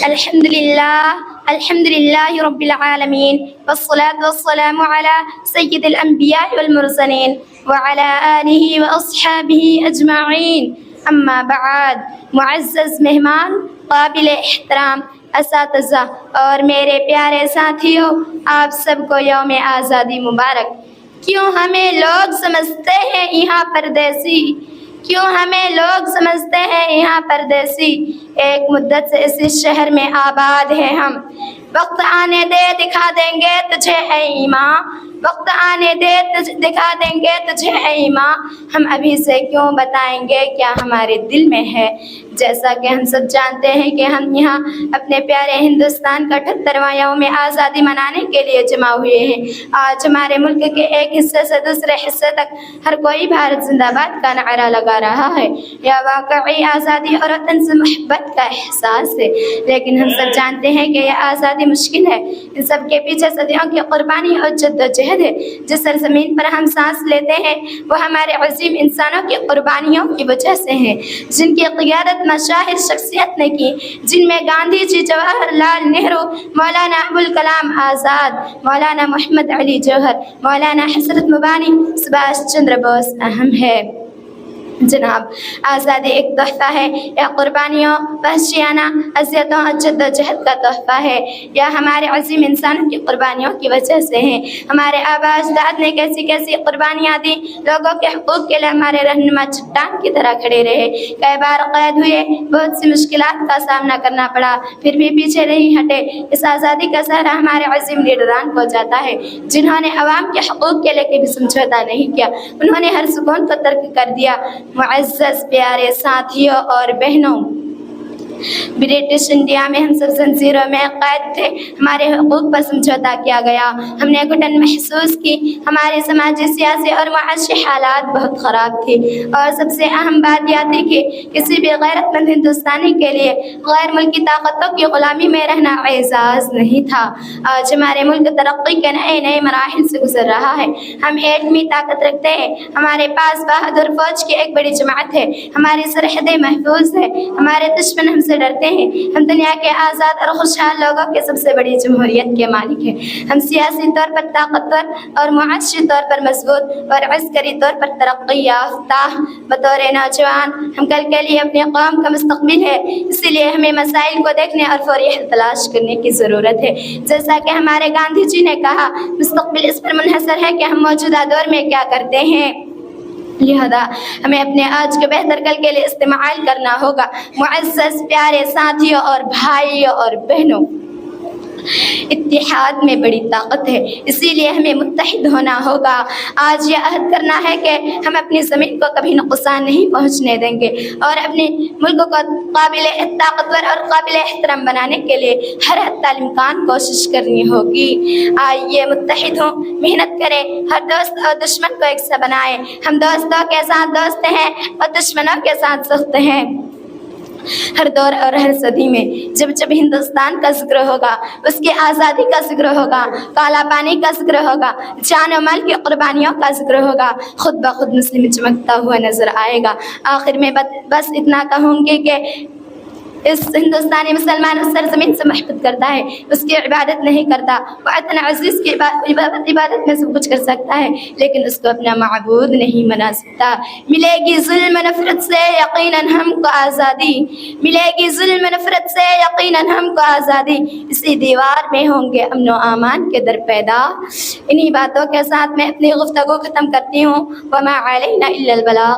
الحمد لله رب العالمين والصلاة والسلام على سيد الأنبياء والمرسلين وعلى آله وأصحابه أجمعين أما بعد. معزز مہمان، قابل احترام اساتذہ اور میرے پیارے ساتھیوں، آپ سب کو یوم آزادی مبارک. کیوں ہمیں لوگ سمجھتے ہیں یہاں پردیسی، کیوں ہمیں لوگ سمجھتے ہیں یہاں پردیسی، ایک مدت سے اسی شہر میں آباد ہیں ہم. وقت آنے دے دکھا دیں گے تجھے اے ایمان، وقت آنے دے دکھا دیں گے تجھے اے ایمان. ہم ابھی سے کیوں بتائیں گے کیا ہمارے دل میں ہے. جیسا کہ ہم سب جانتے ہیں کہ ہم یہاں اپنے پیارے ہندوستان کا 78واں یوم آزادی منانے کے لیے جمع ہوئے ہیں. آج ہمارے ملک کے ایک حصے سے دوسرے حصے تک ہر کوئی بھارت زندہ باد کا نعرہ لگا رہا ہے. یہ واقعی آزادی اور وطن سے محبت کا احساس ہے. لیکن ہم سب جانتے ہیں کہ یہ آزادی مشکل ہے. ان سب کے پیچھے صدیوں کی قربانی اور جدوجہد ہے. جس سرزمین پر ہم سانس لیتے ہیں وہ ہمارے عظیم انسانوں کی قربانیوں کی وجہ سے ہے، جن کی قیادت مشاہیر شخصیت نے کی، جن میں گاندھی جی، جواہر لال نہرو، مولانا ابوالکلام آزاد، مولانا محمد علی جوہر، مولانا حضرت مبانی، سبھاش چندر بوس اہم ہے. جناب، آزادی ایک تحفہ ہے. یہ قربانیوں، وحشیانہ اذیتوں اور جدوجہد کا تحفہ ہے. یہ ہمارے عظیم انسانوں کی قربانیوں کی وجہ سے ہیں. ہمارے آباء اجداد نے کیسی کیسی قربانیاں دی. لوگوں کے حقوق کے لیے ہمارے رہنما چٹان کی طرح کھڑے رہے. کئی بار قید ہوئے، بہت سی مشکلات کا سامنا کرنا پڑا، پھر بھی پیچھے نہیں ہٹے. اس آزادی کا سہرا ہمارے عظیم لیڈران کو جاتا ہے، جنہوں نے عوام کے حقوق کے لیے کبھی سمجھوتا نہیں کیا. انہوں نے ہر سکون کو ترک کر دیا. معزز پیارے ساتھیوں اور بہنوں، برٹش انڈیا میں ہم سب زنجیروں میں قید تھے. ہمارے حقوق پر سمجھوتا کیا گیا. ہم نے گھٹن محسوس کی. ہمارے سماجی، سیاسی اور معاشی حالات بہت خراب تھی. اور سب سے اہم بات یہ تھی کہ کسی بھی غیرت مند ہندوستانی کے لیے غیر ملکی طاقتوں کی غلامی میں رہنا اعزاز نہیں تھا. آج ہمارے ملک ترقی کے نئے نئے مراحل سے گزر رہا ہے. ہم ایٹمی طاقت رکھتے ہیں. ہمارے پاس بہادر فوج کی ایک بڑی جماعت ہے. ہماری سرحدیں محفوظ ہے. ہمارے دشمن ہم سے ڈرتے ہیں. ہم دنیا کے آزاد اور خوشحال لوگوں کے سب سے بڑی جمہوریت کے مالک ہیں. ہم سیاسی طور پر طاقتور اور معاشی طور پر مضبوط اور عسکری طور پر ترقی یافتہ. بطور نوجوان ہم کل کے لیے اپنی قوم کا مستقبل ہے. اسی لیے ہمیں مسائل کو دیکھنے اور فوری حل تلاش کرنے کی ضرورت ہے. جیسا کہ ہمارے گاندھی جی نے کہا، مستقبل اس پر منحصر ہے کہ ہم موجودہ دور میں کیا کرتے ہیں. لہذا ہمیں اپنے آج کے بہتر کل کے لیے استعمال کرنا ہوگا. معزز پیارے ساتھیوں اور بھائیوں اور بہنوں، اتحاد میں بڑی طاقت ہے، اسی لیے ہمیں متحد ہونا ہوگا. آج یہ عہد کرنا ہے کہ ہم اپنی زمین کو کبھی نقصان نہیں پہنچنے دیں گے اور اپنے ملک کو قابل طاقتور اور قابل احترام بنانے کے لیے ہر حد الامکان کوشش کرنی ہوگی. آئیے متحد ہوں، محنت کریں، ہر دوست اور دشمن کو ایک سا بنائیں. ہم دوستوں کے ساتھ دوست ہیں اور دشمنوں کے ساتھ سخت ہیں. ہر دور اور ہر صدی میں جب جب ہندوستان کا ذکر ہوگا، اس کی آزادی کا ذکر ہوگا، کالا پانی کا ذکر ہوگا، جان و مال کی قربانیوں کا ذکر ہوگا، خود بخود مسلم چمکتا ہوا نظر آئے گا. آخر میں بس اتنا کہوں گی کہ اس ہندوستانی مسلمان اس سرزمین سے محبت کرتا ہے، اس کی عبادت نہیں کرتا. وہ اتنا عزیز کی عبادت میں سب کچھ کر سکتا ہے، لیکن اس کو اپنا معبود نہیں بنا سکتا. ملے گی ظلم نفرت سے یقیناً ہم کو آزادی، ملے گی ظلم نفرت سے یقیناً ہم کو آزادی. اسی دیوار میں ہوں گے امن و امان کے در پیدا. انہی باتوں کے ساتھ میں اپنی گفتگو ختم کرتی ہوں. وما علینا الا البلاغ.